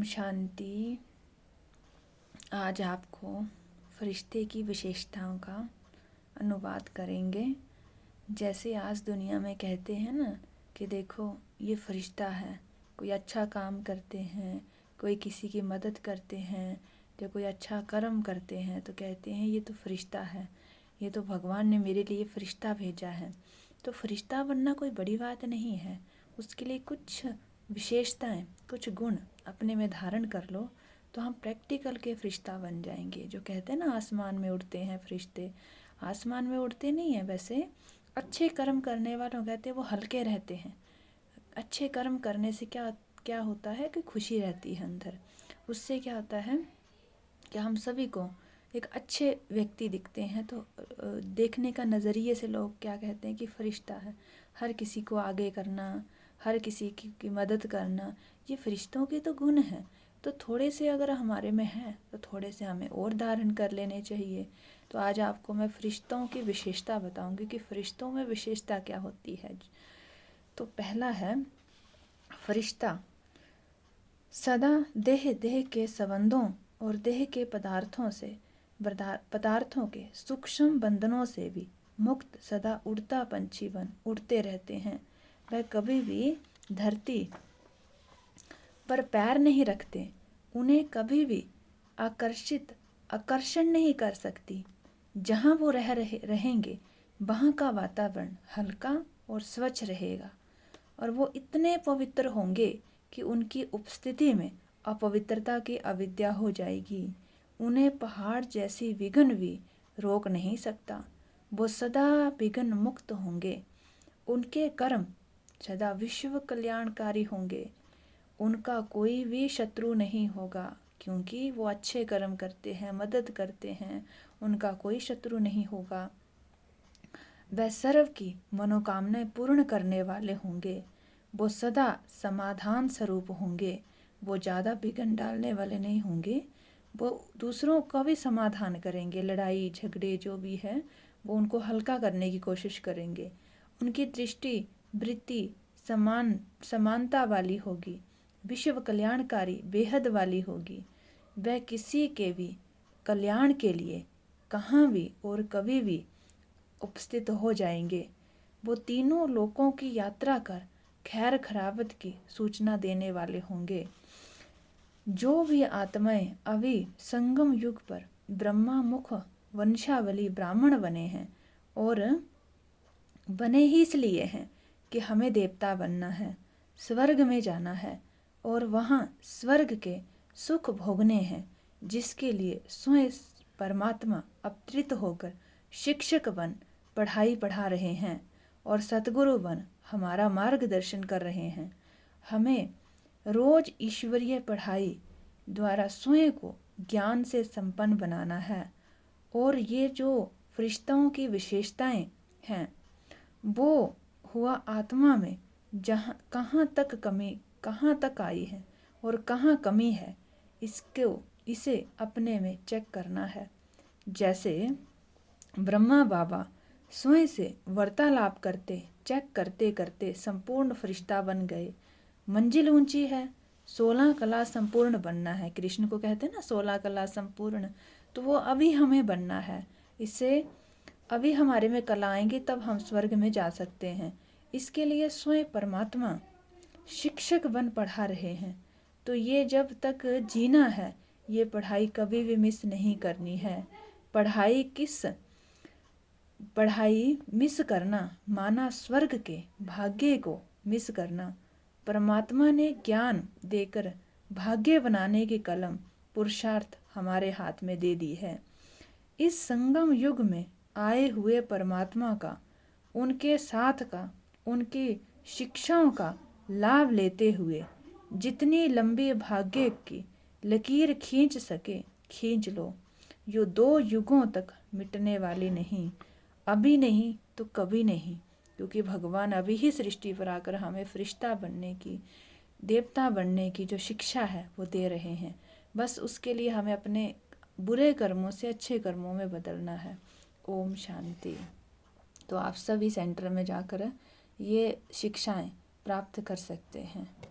ओम शांति। आज आपको फरिश्ते की विशेषताओं का अनुवाद करेंगे। जैसे आज दुनिया में कहते हैं ना कि देखो ये फरिश्ता है, कोई अच्छा काम करते हैं, कोई किसी की मदद करते हैं, या कोई अच्छा कर्म करते हैं तो कहते हैं ये तो फरिश्ता है, ये तो भगवान ने मेरे लिए फरिश्ता भेजा है। तो फरिश्ता बनना कोई बड़ी बात नहीं है, उसके लिए कुछ विशेषताएं, कुछ गुण अपने में धारण कर लो तो हम प्रैक्टिकल के फरिश्ता बन जाएंगे। जो कहते हैं ना आसमान में उड़ते हैं फरिश्ते, आसमान में उड़ते नहीं हैं। वैसे अच्छे कर्म करने वालों कहते हैं वो हल्के रहते हैं। अच्छे कर्म करने से क्या क्या होता है कि खुशी रहती है अंदर। उससे क्या होता है कि हम सभी को एक अच्छे व्यक्ति दिखते हैं। तो देखने का नज़रिए से लोग क्या कहते हैं कि फरिश्ता है। हर किसी को आगे करना, हर किसी की मदद करना, ये फरिश्तों के तो गुण हैं। तो थोड़े से अगर हमारे में है तो थोड़े से हमें और धारण कर लेने चाहिए। तो आज आपको मैं फरिश्तों की विशेषता बताऊंगी कि फरिश्तों में विशेषता क्या होती है। तो पहला है फरिश्ता सदा देह के संबंधों और देह के पदार्थों के सूक्ष्म बंधनों से भी मुक्त सदा उड़ता पंछी बन उड़ते रहते हैं। वह कभी भी धरती पर पैर नहीं रखते, उन्हें कभी भी आकर्षण नहीं कर सकती। जहाँ वो रहेंगे वहाँ का वातावरण हल्का और स्वच्छ रहेगा और वो इतने पवित्र होंगे कि उनकी उपस्थिति में अपवित्रता की अविद्या हो जाएगी। उन्हें पहाड़ जैसी विघ्न भी रोक नहीं सकता। वो सदा विघ्न मुक्त होंगे। उनके कर्म सदा विश्व कल्याणकारी होंगे। उनका कोई भी शत्रु नहीं होगा क्योंकि वो अच्छे कर्म करते हैं, मदद करते हैं। उनका कोई शत्रु नहीं होगा। वह सर्व की मनोकामनाएं पूर्ण करने वाले होंगे। वो सदा समाधान स्वरूप होंगे। वो ज़्यादा विघ्न डालने वाले नहीं होंगे। वो दूसरों का भी समाधान करेंगे। लड़ाई झगड़े जो भी है वो उनको हल्का करने की कोशिश करेंगे। उनकी दृष्टि वृत्ति समानता वाली होगी, विश्व कल्याणकारी बेहद वाली होगी। वह किसी के भी कल्याण के लिए कहाँ भी और कभी भी उपस्थित हो जाएंगे। वो तीनों लोकों की यात्रा कर खैर खराबत की सूचना देने वाले होंगे। जो भी आत्माएं अभी संगम युग पर ब्रह्मा मुख वंशावली ब्राह्मण बने हैं और बने ही इसलिए हैं कि हमें देवता बनना है, स्वर्ग में जाना है और वहाँ स्वर्ग के सुख भोगने हैं, जिसके लिए स्वयं परमात्मा अवतरित होकर शिक्षक बन पढ़ाई पढ़ा रहे हैं और सतगुरु बन हमारा मार्गदर्शन कर रहे हैं। हमें रोज ईश्वरीय पढ़ाई द्वारा स्वयं को ज्ञान से संपन्न बनाना है। और ये जो फरिश्तों की विशेषताएं हैं वो हुआ आत्मा में जहाँ कहाँ तक आई है और कहाँ कमी है, इसे अपने में चेक करना है। जैसे ब्रह्मा बाबा स्वयं से वार्तालाप करते चेक करते करते संपूर्ण फरिश्ता बन गए। मंजिल ऊंची है, 16 कला संपूर्ण बनना है। कृष्ण को कहते हैं ना 16 कला संपूर्ण, तो वो अभी हमें बनना है। इससे अभी हमारे में कला आएंगी तब हम स्वर्ग में जा सकते हैं। इसके लिए स्वयं परमात्मा शिक्षक बन पढ़ा रहे हैं। तो ये जब तक जीना है ये पढ़ाई कभी भी मिस नहीं करनी है। पढ़ाई मिस करना माना स्वर्ग के भाग्य को मिस करना। परमात्मा ने ज्ञान देकर भाग्य बनाने की कलम पुरुषार्थ हमारे हाथ में दे दी है। इस संगम युग में आए हुए परमात्मा का, उनके साथ का, उनकी शिक्षाओं का लाभ लेते हुए जितनी लंबी भाग्य की लकीर खींच सके खींच लो। यो 2 युगों तक मिटने वाली नहीं, अभी नहीं तो कभी नहीं, क्योंकि भगवान अभी ही सृष्टि पर आकर हमें फरिश्ता बनने की, देवता बनने की जो शिक्षा है वो दे रहे हैं। बस उसके लिए हमें अपने बुरे कर्मों से अच्छे कर्मों में बदलना है। ओम शांति। तो आप सभी सेंटर में जाकर ये शिक्षाएं प्राप्त कर सकते हैं।